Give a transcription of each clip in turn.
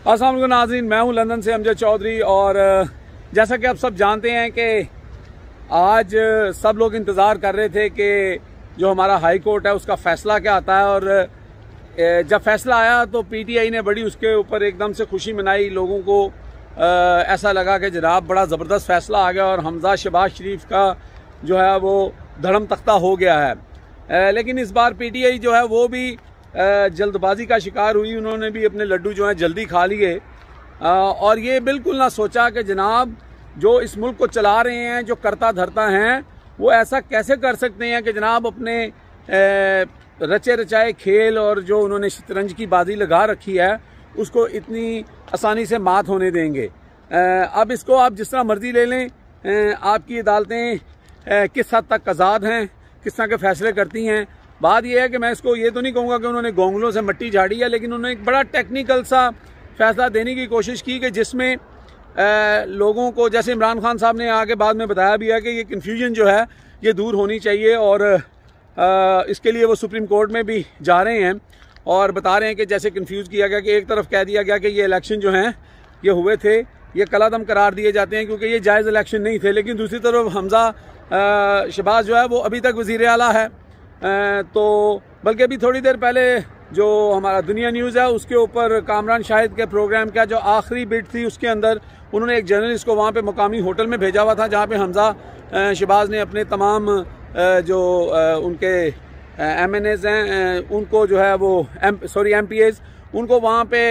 अस्सलाम वालेकुम नाज़रीन, मैं हूं लंदन से अमजद चौधरी। और जैसा कि आप सब जानते हैं कि आज सब लोग इंतज़ार कर रहे थे कि जो हमारा हाई कोर्ट है उसका फ़ैसला क्या आता है। और जब फ़ैसला आया तो पीटीआई ने बड़ी उसके ऊपर एकदम से खुशी मनाई। लोगों को ऐसा लगा कि जनाब बड़ा ज़बरदस्त फ़ैसला आ गया और हमजा शहबाज शरीफ का जो है वो धर्म तख्ता हो गया है। लेकिन इस बार पीटीआई जो है वो भी जल्दबाजी का शिकार हुई। उन्होंने भी अपने लड्डू जो हैं जल्दी खा लिए और ये बिल्कुल ना सोचा कि जनाब जो इस मुल्क को चला रहे हैं, जो करता धरता हैं, वो ऐसा कैसे कर सकते हैं कि जनाब अपने रचे रचाए खेल और जो उन्होंने शतरंज की बाजी लगा रखी है उसको इतनी आसानी से मात होने देंगे। अब इसको आप जिस तरह मर्जी ले लें, आपकी अदालतें किस हद तक आज़ाद हैं, किस तरह के फैसले करती हैं। बात यह है कि मैं इसको ये तो नहीं कहूँगा कि उन्होंने गोंगलों से मट्टी झाड़ी है, लेकिन उन्होंने एक बड़ा टेक्निकल सा फैसला देने की कोशिश की कि जिसमें लोगों को, जैसे इमरान खान साहब ने आगे बाद में बताया भी है कि ये कन्फ्यूजन जो है ये दूर होनी चाहिए। और इसके लिए वो सुप्रीम कोर्ट में भी जा रहे हैं और बता रहे हैं कि जैसे कन्फ्यूज़ किया गया कि एक तरफ कह दिया गया कि ये इलेक्शन जो हैं ये हुए थे, ये कलादम करार दिए जाते हैं क्योंकि ये जायज़ इलेक्शन नहीं थे। लेकिन दूसरी तरफ हमजा शहबाज जो है वो अभी तक वज़ीर आला है। तो बल्कि अभी थोड़ी देर पहले जो हमारा दुनिया न्यूज़ है उसके ऊपर कामरान शाहिद के प्रोग्राम का जो आखिरी बिट थी उसके अंदर उन्होंने एक जर्नलिस्ट को वहाँ पे मुकामी होटल में भेजा हुआ था जहाँ पे हमजा शहबाज ने अपने तमाम जो उनके MNAs हैं उनको जो है वो MPAs उनको वहाँ पे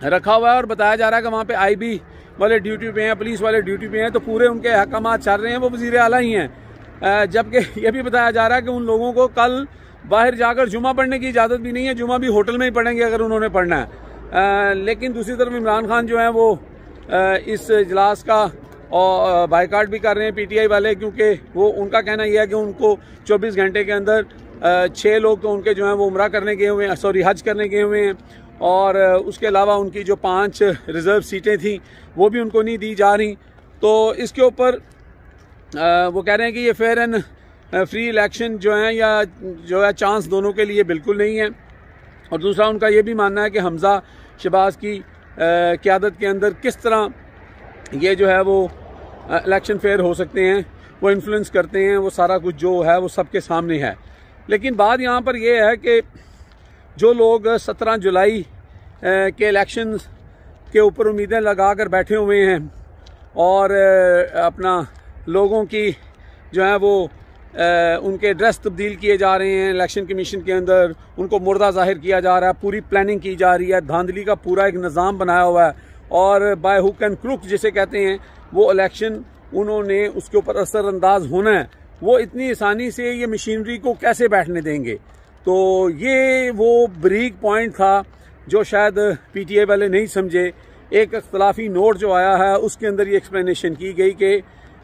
रखा हुआ है और बताया जा रहा है कि वहाँ पे IB वाले ड्यूटी पे हैं, पुलिस वाले ड्यूटी पे हैं। तो पूरे उनके अहकामात चल रहे हैं, वो वज़ीर आला ही हैं। जबकि ये भी बताया जा रहा है कि उन लोगों को कल बाहर जाकर जुमा पढ़ने की इजाज़त भी नहीं है, जुमा भी होटल में ही पढ़ेंगे अगर उन्होंने पढ़ना है। लेकिन दूसरी तरफ इमरान खान जो है वो इस इजलास का बायकाट भी कर रहे हैं पीटीआई वाले, क्योंकि वो उनका कहना यह है कि उनको 24 घंटे के अंदर 6 लोग तो उनके जो हैं वो उम्रा करने गए हुए हैं, सॉरी हज करने गए हुए हैं। और उसके अलावा उनकी जो 5 रिज़र्व सीटें थी वो भी उनको नहीं दी जा रही। तो इसके ऊपर वो कह रहे हैं कि ये फेयर एंड फ्री इलेक्शन जो है या जो है चांस दोनों के लिए बिल्कुल नहीं है। और दूसरा उनका ये भी मानना है कि हमजा शहबाज की क़यादत के अंदर किस तरह ये जो है वो इलेक्शन फेयर हो सकते हैं, वो इन्फ्लुएंस करते हैं, वो सारा कुछ जो है वो सबके सामने है। लेकिन बात यहाँ पर यह है कि जो लोग 17 जुलाई के इलेक्शन के ऊपर उम्मीदें लगा कर बैठे हुए हैं और अपना लोगों की जो है वो उनके ड्रेस तब्दील किए जा रहे हैं इलेक्शन कमीशन के अंदर, उनको मुर्दा जाहिर किया जा रहा है, पूरी प्लानिंग की जा रही है, धांधली का पूरा एक निज़ाम बनाया हुआ है और बाय हुक एंड क्रुक जिसे कहते हैं वो इलेक्शन उन्होंने उसके ऊपर असरअंदाज होना है। वो इतनी आसानी से ये मशीनरी को कैसे बैठने देंगे। तो ये वो ब्रीक पॉइंट था जो शायद पीटीआई वाले नहीं समझे। एक इख्तलाफी नोट जो आया है उसके अंदर ये एक्सप्लेनेशन की गई कि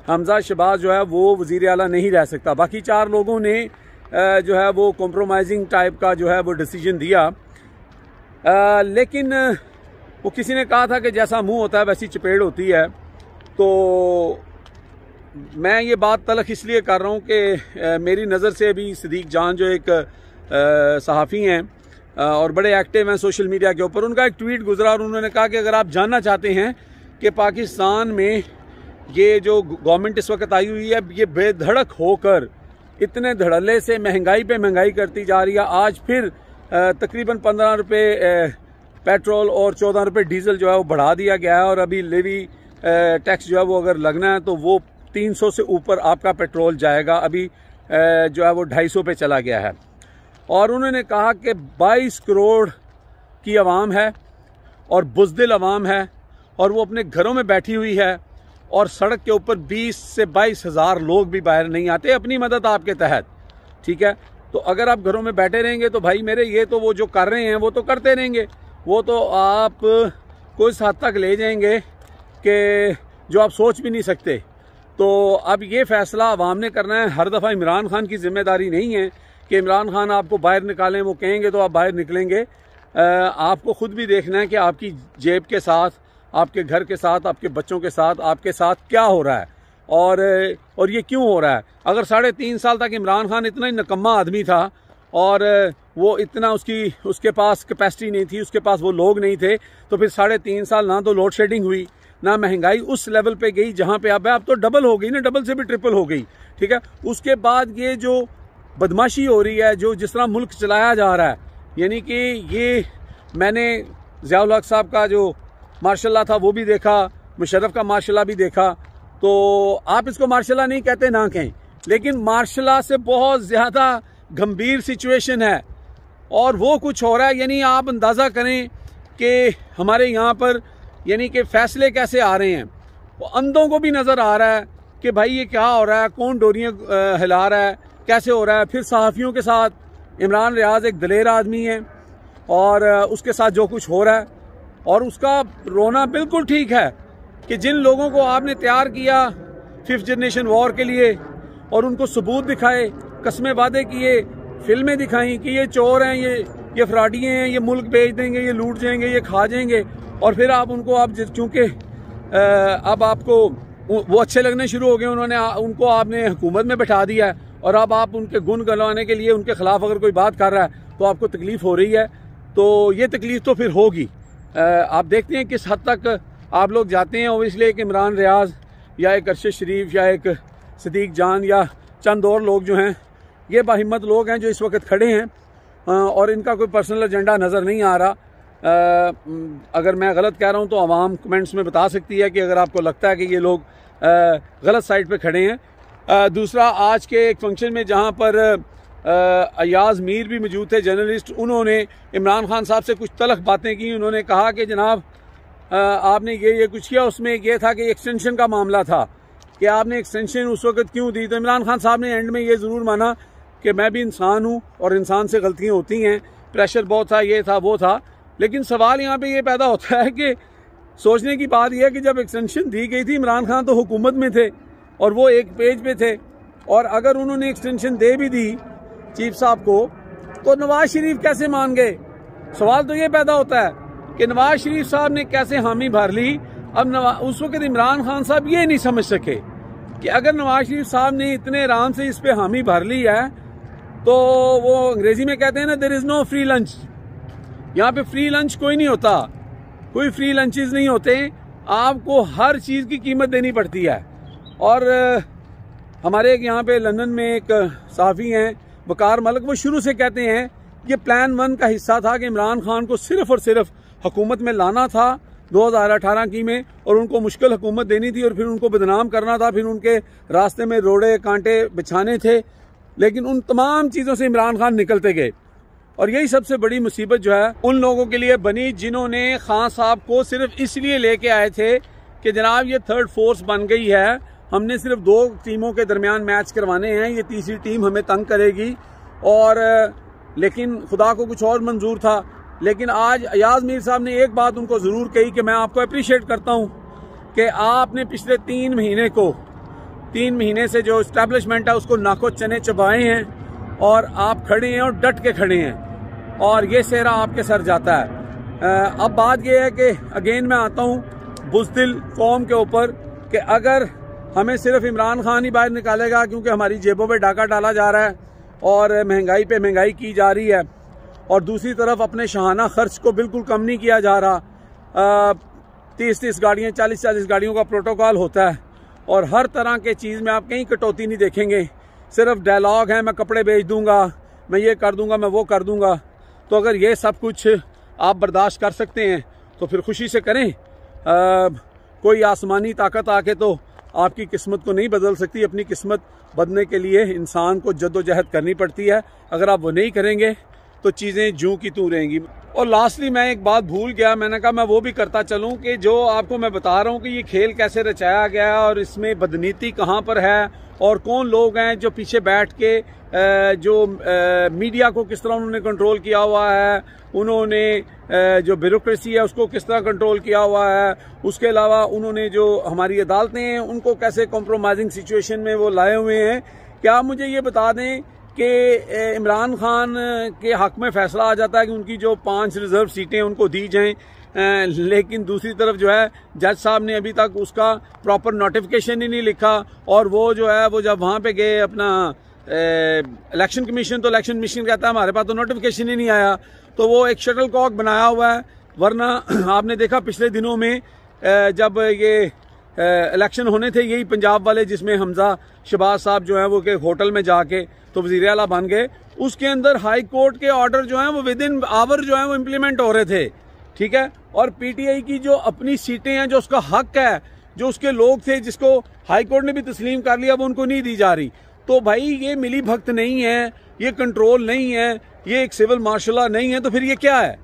हमजा शहबाज जो है वो वज़ीर आला नहीं रह सकता। बाकी 4 लोगों ने जो है वो कॉम्प्रोमाइजिंग टाइप का जो है वो डिसीजन दिया। लेकिन वो किसी ने कहा था कि जैसा मुंह होता है वैसी चपेट होती है। तो मैं ये बात तलख इसलिए कर रहा हूँ कि मेरी नज़र से अभी सदीक जान जो एक सहाफ़ी हैं और बड़े एक्टिव हैं सोशल मीडिया के ऊपर, उनका एक ट्वीट गुजरा और उन्होंने कहा कि अगर आप जानना चाहते हैं कि पाकिस्तान में ये जो गवर्नमेंट इस वक्त आई हुई है ये बेधड़क होकर इतने धड़ल्ले से महंगाई पे महंगाई करती जा रही है। आज फिर तकरीबन 15 रुपये पेट्रोल और 14 रुपये डीजल जो है वो बढ़ा दिया गया है और अभी लेवी टैक्स जो है वो अगर लगना है तो वो 300 से ऊपर आपका पेट्रोल जाएगा। अभी जो है वो 250 पे चला गया है। और उन्होंने कहा कि 22 करोड़ की आवाम है और बुज़दिल आवाम है और वो अपने घरों में बैठी हुई है और सड़क के ऊपर 20 से 22 हज़ार लोग भी बाहर नहीं आते अपनी मदद आपके तहत। ठीक है, तो अगर आप घरों में बैठे रहेंगे तो भाई मेरे ये तो वो जो कर रहे हैं वो तो करते रहेंगे, वो तो आप कुछ हद तक ले जाएंगे कि जो आप सोच भी नहीं सकते। तो अब ये फ़ैसला अवाम ने करना है। हर दफ़ा इमरान खान की जिम्मेदारी नहीं है कि इमरान खान आपको बाहर निकालें, वो कहेंगे तो आप बाहर निकलेंगे। आपको खुद भी देखना है कि आपकी जेब के साथ, आपके घर के साथ, आपके बच्चों के साथ, आपके साथ क्या हो रहा है और ये क्यों हो रहा है। अगर 3.5 साल तक इमरान खान इतना ही निकम्मा आदमी था और वो इतना उसके पास कैपेसिटी नहीं थी, उसके पास वो लोग नहीं थे। तो फिर 3.5 साल ना तो लोड शेडिंग हुई, ना महंगाई उस लेवल पे गई जहां पे अब तो डबल हो गई ना, डबल से भी ट्रिपल हो गई। ठीक है, उसके बाद ये जो बदमाशी हो रही है, जो जिस तरह मुल्क चलाया जा रहा है, यानी कि ये मैंने ज़ियाउल हक साहब का जो मार्शल्ला था वो भी देखा, मुशर्रफ का मार्शल्ला भी देखा। तो आप इसको मार्शल्ला नहीं कहते ना कहें, लेकिन मार्शल्ला से बहुत ज़्यादा गंभीर सिचुएशन है और वो कुछ हो रहा है। यानी आप अंदाज़ा करें कि हमारे यहाँ पर यानी कि फैसले कैसे आ रहे हैं, वो अंधों को भी नज़र आ रहा है कि भाई ये क्या हो रहा है, कौन डोरियाँ हिला रहा है, कैसे हो रहा है। फिर सहाफ़ियों के साथ इमरान रियाज एक दलेर आदमी है और उसके साथ जो कुछ हो रहा है, और उसका रोना बिल्कुल ठीक है कि जिन लोगों को आपने तैयार किया 5th जनरेशन वॉर के लिए और उनको सबूत दिखाए, कस्में वादे किए, फिल्में दिखाई कि ये चोर हैं, ये फ्राडिये हैं, ये मुल्क बेच देंगे, ये लूट जाएंगे, ये खा जाएंगे, और फिर आप उनको चूँकि अब आपको वो अच्छे लगने शुरू हो गए, उनको आपने हुकूमत में बैठा दिया है और अब आप उनके गुण गलवाने के लिए उनके खिलाफ अगर कोई बात कर रहा है तो आपको तकलीफ हो रही है। तो ये तकलीफ तो फिर होगी। आप देखते हैं किस हद तक आप लोग जाते हैं। ओबियसली एक इमरान रियाज या एक अरशद शरीफ या एक सदीक जान या चंद और लोग जो हैं, ये बाहिम्मत लोग हैं जो इस वक्त खड़े हैं और इनका कोई पर्सनल एजेंडा नज़र नहीं आ रहा। अगर मैं गलत कह रहा हूँ तो आवाम कमेंट्स में बता सकती है कि अगर आपको लगता है कि ये लोग गलत साइड पे खड़े हैं। दूसरा, आज के एक फंक्शन में जहाँ पर अयाज मीर भी मौजूद थे, जर्नलिस्ट, उन्होंने इमरान खान साहब से कुछ तलख बातें की। उन्होंने कहा कि जनाब आपने ये कुछ किया, उसमें ये था कि एक्सटेंशन का मामला था कि आपने एक्सटेंशन उस वक्त क्यों दी। तो इमरान खान साहब ने एंड में ये ज़रूर माना कि मैं भी इंसान हूँ और इंसान से गलतियाँ होती हैं, प्रेशर बहुत था, ये था, वो था। लेकिन सवाल यहाँ पे ये पैदा होता है कि सोचने की बात यह है कि जब एक्सटेंशन दी गई थी, इमरान खान तो हुकूमत में थे और वो एक पेज पे थे, और अगर उन्होंने एक्सटेंशन दे भी दी चीफ साहब को तो नवाज शरीफ कैसे मान गए। सवाल तो ये पैदा होता है कि नवाज शरीफ साहब ने कैसे हामी भर ली। अब उस वक्त इमरान खान साहब ये नहीं समझ सके कि अगर नवाज शरीफ साहब ने इतने आराम से इस पे हामी भर ली है तो वो अंग्रेजी में कहते हैं ना, there is no free lunch. यहाँ पे फ्री लंच कोई नहीं होता, कोई फ्री लंचेस नहीं होते, आपको हर चीज़ की कीमत देनी पड़ती है। और हमारे यहाँ पे लंदन में एक सहाफ़ी हैं वकार मलिक, वो शुरू से कहते हैं ये प्लान 1 का हिस्सा था कि इमरान खान को सिर्फ और सिर्फ हुकूमत में लाना था 2018 की में, और उनको मुश्किल हुकूमत देनी थी और फिर उनको बदनाम करना था, फिर उनके रास्ते में रोड़े कांटे बिछाने थे। लेकिन उन तमाम चीज़ों से इमरान खान निकलते गए, और यही सबसे बड़ी मुसीबत जो है उन लोगों के लिए बनी जिन्होंने खान साहब को सिर्फ इसलिए लेके आए थे कि जनाब ये थर्ड फोर्स बन गई है, हमने सिर्फ 2 टीमों के दरमियान मैच करवाने हैं, ये तीसरी टीम हमें तंग करेगी। और लेकिन खुदा को कुछ और मंजूर था। लेकिन आज अयाज मीर साहब ने एक बात उनको ज़रूर कही कि मैं आपको अप्रिशिएट करता हूँ कि आपने पिछले 3 महीने से जो इस्टेब्लिशमेंट है उसको नाको चने चबाए हैं और आप खड़े हैं और डट के खड़े हैं, और ये सेहरा आपके सर जाता है। अब बात यह है कि अगेन मैं आता हूँ बुज़दिल कौम के ऊपर कि अगर हमें सिर्फ इमरान खान ही बाहर निकालेगा, क्योंकि हमारी जेबों पे डाका डाला जा रहा है और महंगाई पे महंगाई की जा रही है, और दूसरी तरफ अपने शहाना खर्च को बिल्कुल कम नहीं किया जा रहा। 30 गाड़ियाँ, 40 गाड़ियों का प्रोटोकॉल होता है और हर तरह के चीज़ में आप कहीं कटौती नहीं देखेंगे, सिर्फ डायलॉग है, मैं कपड़े बेच दूंगा, मैं ये कर दूंगा, मैं वो कर दूंगा। तो अगर ये सब कुछ आप बर्दाश्त कर सकते हैं तो फिर खुशी से करें। कोई आसमानी ताकत आके तो आपकी किस्मत को नहीं बदल सकती। अपनी किस्मत बदलने के लिए इंसान को जद्दोजहद करनी पड़ती है। अगर आप वो नहीं करेंगे तो चीज़ें जूं की तूं रहेंगी। और लास्टली मैं एक बात भूल गया, मैंने कहा मैं वो भी करता चलूं कि जो आपको मैं बता रहा हूं कि ये खेल कैसे रचाया गया है और इसमें बदनीति कहां पर है और कौन लोग हैं जो पीछे बैठ के जो मीडिया को किस तरह उन्होंने कंट्रोल किया हुआ है, उन्होंने जो ब्यूरोक्रेसी है उसको किस तरह कंट्रोल किया हुआ है, उसके अलावा उन्होंने जो हमारी अदालतें हैं उनको कैसे कॉम्प्रोमाइजिंग सिचुएशन में वो लाए हुए हैं। क्या आप मुझे ये बता दें कि इमरान खान के हक में फैसला आ जाता है कि उनकी जो 5 रिजर्व सीटें उनको दी जाएं, लेकिन दूसरी तरफ जो है जज साहब ने अभी तक उसका प्रॉपर नोटिफिकेशन ही नहीं लिखा, और वो जो है वो जब वहाँ पे गए अपना इलेक्शन कमीशन, तो इलेक्शन कमीशन कहता है हमारे पास तो नोटिफिकेशन ही नहीं आया, तो वो एक शटल कॉक बनाया हुआ है। वरना आपने देखा पिछले दिनों में जब ये इलेक्शन होने थे, यही पंजाब वाले जिसमें हमजा शहबाज साहब जो है वो के होटल में जाके तो वजीर आला बन गए, उसके अंदर हाई कोर्ट के ऑर्डर जो है वो विद इन आवर जो है वो इम्प्लीमेंट हो रहे थे, ठीक है। और पीटीआई की जो अपनी सीटें हैं, जो उसका हक है, जो उसके लोग थे जिसको हाई कोर्ट ने भी तस्लीम कर लिया, वो उनको नहीं दी जा रही। तो भाई ये मिली भक्त नहीं है, ये कंट्रोल नहीं है, ये एक सिविल मार्शल नहीं है, तो फिर ये क्या है,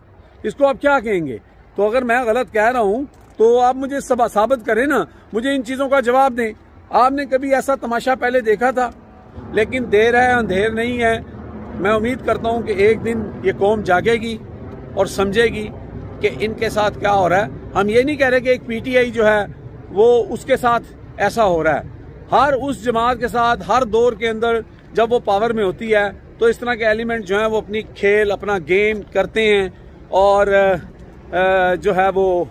इसको आप क्या कहेंगे? तो अगर मैं गलत कह रहा हूं तो आप मुझे साबित करें ना, मुझे इन चीजों का जवाब दें। आपने कभी ऐसा तमाशा पहले देखा था? लेकिन देर है अंधेर नहीं है। मैं उम्मीद करता हूं कि एक दिन ये कौम जागेगी और समझेगी कि इनके साथ क्या हो रहा है। हम ये नहीं कह रहे कि एक पीटीआई जो है वो उसके साथ ऐसा हो रहा है। हर उस जमात के साथ हर दौर के अंदर जब वो पावर में होती है तो इस तरह के एलिमेंट जो है वो अपनी खेल, अपना गेम करते हैं और जो है वो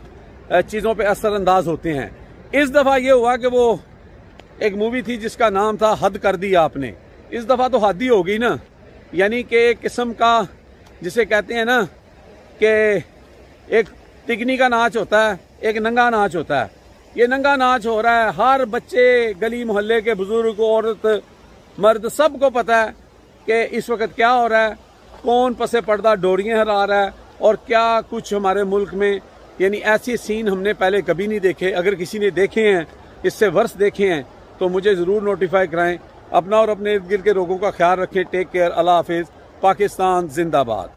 चीज़ों पे असरअंदाज होते हैं। इस दफ़ा ये हुआ कि वो एक मूवी थी जिसका नाम था हद कर दी आपने। इस दफ़ा तो हद ही होगी ना, यानी कि एक किस्म का जिसे कहते हैं ना कि एक तिगनी का नाच होता है, एक नंगा नाच होता है। ये नंगा नाच हो रहा है। हर बच्चे, गली मोहल्ले के बुजुर्ग, औरत, मर्द, सबको पता है कि इस वक्त क्या हो रहा है, कौन पसे पर्दा डोरियां हरा रहा है और क्या कुछ हमारे मुल्क में, यानी ऐसे सीन हमने पहले कभी नहीं देखे। अगर किसी ने देखे हैं, इससे वर्ष देखे हैं, तो मुझे ज़रूर नोटिफाई कराएं। अपना और अपने इर्द गिर्द के लोगों का ख्याल रखें। Take care. अल्लाह हाफिज़। पाकिस्तान जिंदाबाद।